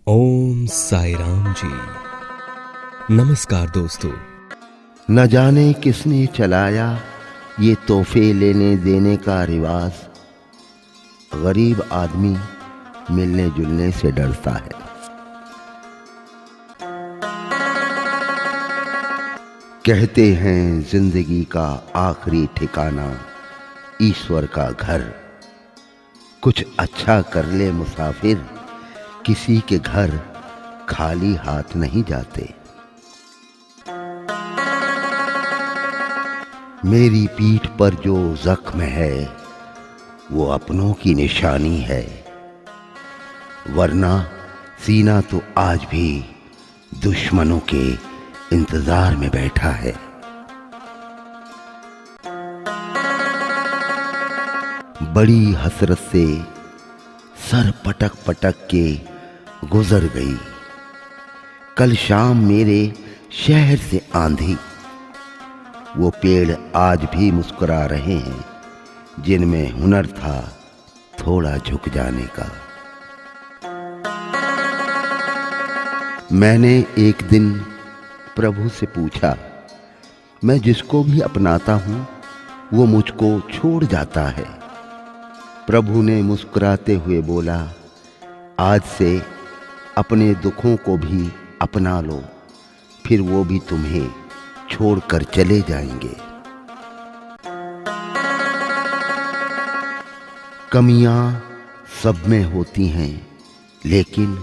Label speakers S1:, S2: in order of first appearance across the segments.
S1: ओम साई राम जी। नमस्कार दोस्तों।
S2: न जाने किसने चलाया ये तोहफे लेने देने का रिवाज। गरीब आदमी मिलने जुलने से डरता है। कहते हैं जिंदगी का आखिरी ठिकाना ईश्वर का घर। कुछ अच्छा कर ले मुसाफिर, किसी के घर खाली हाथ नहीं जाते। मेरी पीठ पर जो जख्म है वो अपनों की निशानी है, वरना सीना तो आज भी दुश्मनों के इंतजार में बैठा है। बड़ी हसरत से सर पटक पटक के गुजर गई कल शाम मेरे शहर से आंधी। वो पेड़ आज भी मुस्कुरा रहे हैं जिनमें हुनर था थोड़ा झुक जाने का। मैंने एक दिन प्रभु से पूछा, मैं जिसको भी अपनाता हूं वो मुझको छोड़ जाता है। प्रभु ने मुस्कुराते हुए बोला, आज से अपने दुखों को भी अपना लो, फिर वो भी तुम्हें छोड़कर चले जाएंगे। कमियां सब में होती हैं, लेकिन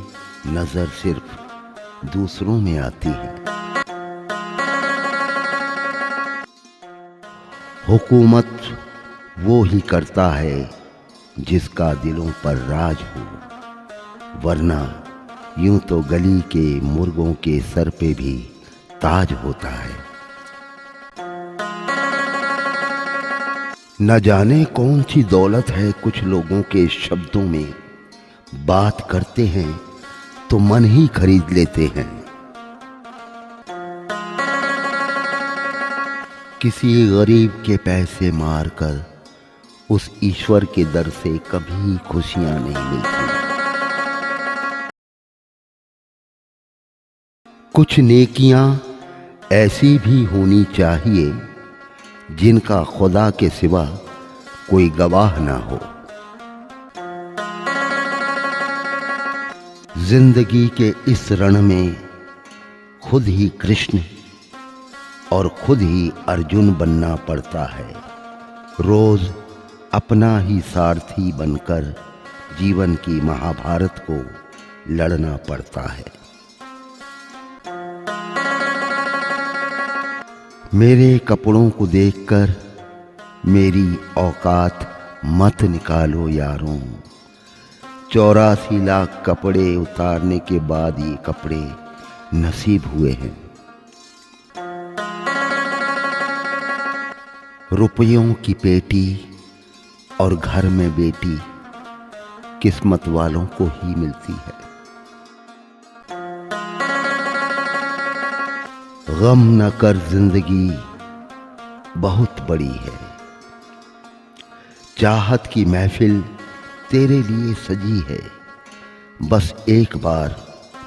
S2: नजर सिर्फ दूसरों में आती है। हुकूमत वो ही करता है जिसका दिलों पर राज हो, वरना यूं तो गली के मुर्गों के सर पे भी ताज होता है। न जाने कौन सी दौलत है कुछ लोगों के शब्दों में, बात करते हैं तो मन ही खरीद लेते हैं। किसी गरीब के पैसे मारकर उस ईश्वर के दर से कभी खुशियां नहीं मिलती। कुछ नेकियां ऐसी भी होनी चाहिए जिनका खुदा के सिवा कोई गवाह ना हो। जिंदगी के इस रण में खुद ही कृष्ण और खुद ही अर्जुन बनना पड़ता है। रोज अपना ही सारथी बनकर जीवन की महाभारत को लड़ना पड़ता है। मेरे कपड़ों को देखकर मेरी औकात मत निकालो यारों। 84 लाख कपड़े उतारने के बाद ये कपड़े नसीब हुए हैं। रुपयों की पेटी और घर में बेटी किस्मत वालों को ही मिलती है। गम न कर, जिंदगी बहुत बड़ी है। चाहत की महफिल तेरे लिए सजी है। बस एक बार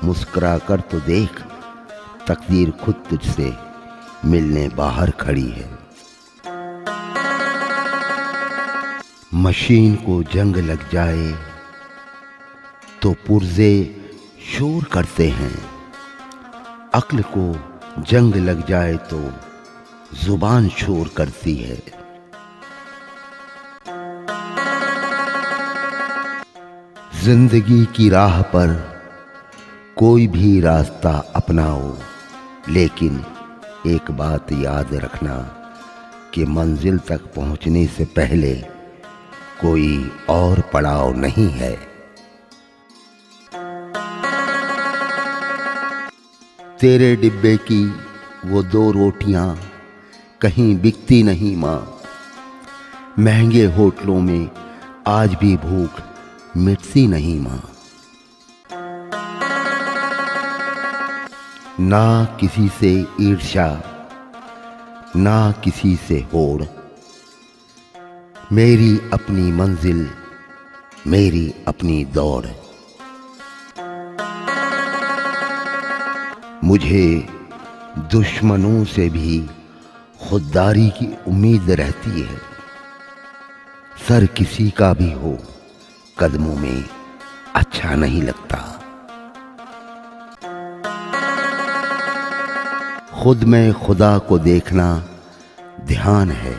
S2: मुस्कुरा कर तो देख, तकदीर खुद तुझसे मिलने बाहर खड़ी है। मशीन को जंग लग जाए तो पुर्जे शोर करते हैं, अक्ल को जंग लग जाए तो जुबान शोर करती है। जिंदगी की राह पर कोई भी रास्ता अपनाओ, लेकिन एक बात याद रखना कि मंजिल तक पहुंचने से पहले कोई और पड़ाव नहीं है। तेरे डिब्बे की वो 2 रोटियां कहीं बिकती नहीं माँ। महंगे होटलों में आज भी भूख मिटती नहीं माँ। ना किसी से ईर्ष्या, ना किसी से होड़। मेरी अपनी मंजिल, मेरी अपनी दौड़। मुझे दुश्मनों से भी खुददारी की उम्मीद रहती है। सर किसी का भी हो कदमों में अच्छा नहीं लगता। खुद में खुदा को देखना ध्यान है,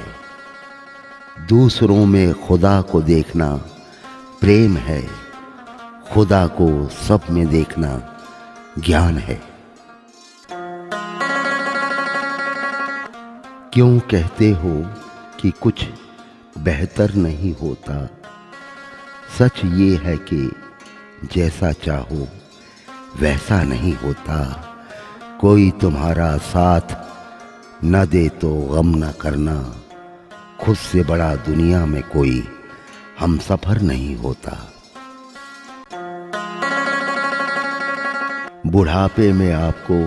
S2: दूसरों में खुदा को देखना प्रेम है, खुदा को सब में देखना ज्ञान है। क्यों कहते हो कि कुछ बेहतर नहीं होता? सच ये है कि जैसा चाहो वैसा नहीं होता। कोई तुम्हारा साथ न दे तो गम न करना, खुद से बड़ा दुनिया में कोई हमसफर नहीं होता। बुढ़ापे में आपको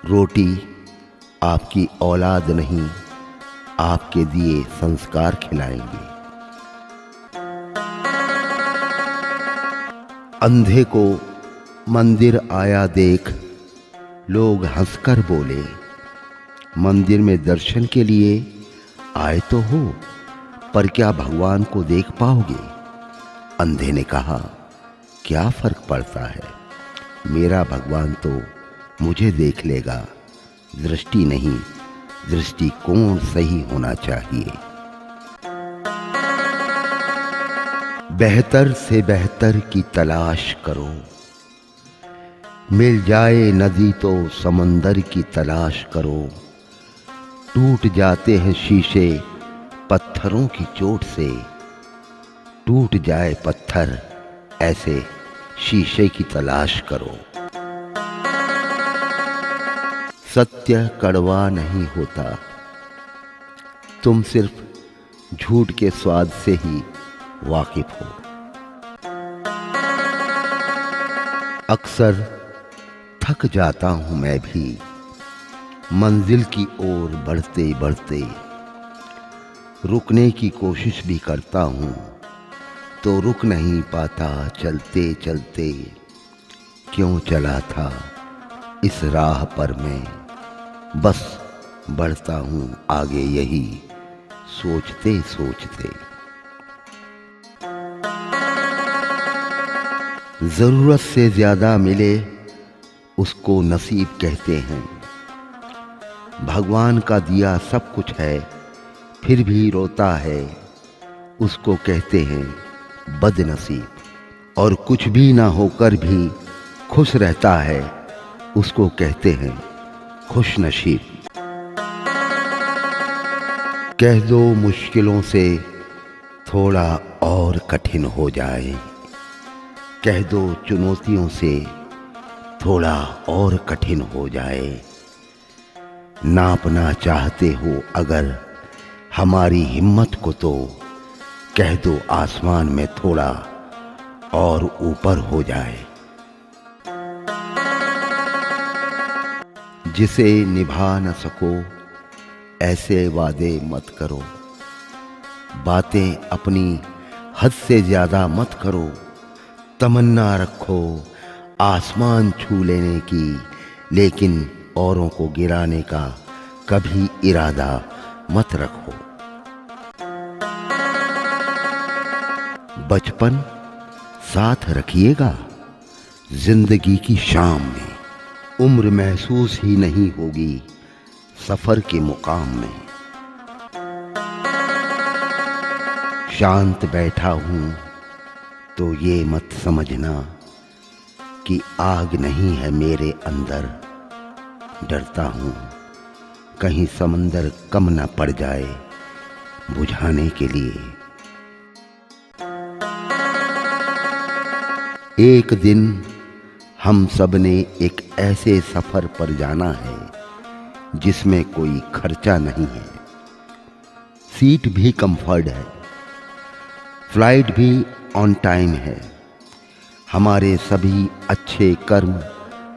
S2: रोटी आपकी औलाद नहीं, आपके दिए संस्कार खिलाएंगे। अंधे को मंदिर आया देख लोग हंसकर बोले, मंदिर में दर्शन के लिए आए तो हो, पर क्या भगवान को देख पाओगे? अंधे ने कहा, क्या फर्क पड़ता है, मेरा भगवान तो मुझे देख लेगा। दृष्टि नहीं, दृष्टिकोण सही होना चाहिए। बेहतर से बेहतर की तलाश करो, मिल जाए नदी तो समंदर की तलाश करो। टूट जाते हैं शीशे पत्थरों की चोट से, टूट जाए पत्थर ऐसे शीशे की तलाश करो। सत्य कड़वा नहीं होता, तुम सिर्फ झूठ के स्वाद से ही वाकिफ हो। अक्सर थक जाता हूं मैं भी मंजिल की ओर बढ़ते बढ़ते, रुकने की कोशिश भी करता हूं तो रुक नहीं पाता चलते चलते। क्यों चला था इस राह पर मैं, बस बढ़ता हूं आगे यही सोचते सोचते। जरूरत से ज्यादा मिले उसको नसीब कहते हैं। भगवान का दिया सब कुछ है फिर भी रोता है, उसको कहते हैं बदनसीब। और कुछ भी ना होकर भी खुश रहता है, उसको कहते हैं खुश नसीब। कह दो मुश्किलों से थोड़ा और कठिन हो जाए, कह दो चुनौतियों से थोड़ा और कठिन हो जाए। नापना चाहते हो अगर हमारी हिम्मत को तो कह दो आसमान में थोड़ा और ऊपर हो जाए। जिसे निभा न सको ऐसे वादे मत करो, बातें अपनी हद से ज्यादा मत करो। तमन्ना रखो आसमान छू लेने की, लेकिन औरों को गिराने का कभी इरादा मत रखो। बचपन साथ रखिएगा जिंदगी की शाम में, उम्र महसूस ही नहीं होगी सफर के मुकाम में। शांत बैठा हूं तो ये मत समझना कि आग नहीं है मेरे अंदर। डरता हूं कहीं समंदर कम न पड़ जाए बुझाने के लिए। एक दिन हम सब ने एक ऐसे सफर पर जाना है जिसमें कोई खर्चा नहीं है, सीट भी कंफर्ट है, फ्लाइट भी ऑन टाइम है। हमारे सभी अच्छे कर्म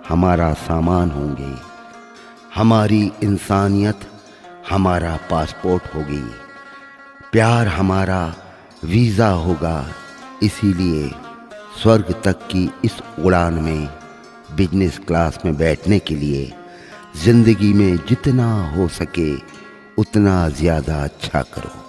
S2: हमारा सामान होंगे, हमारी इंसानियत हमारा पासपोर्ट होगी, प्यार हमारा वीज़ा होगा। इसीलिए स्वर्ग तक की इस उड़ान में बिजनेस क्लास में बैठने के लिए जिंदगी में जितना हो सके उतना ज्यादा अच्छा करो।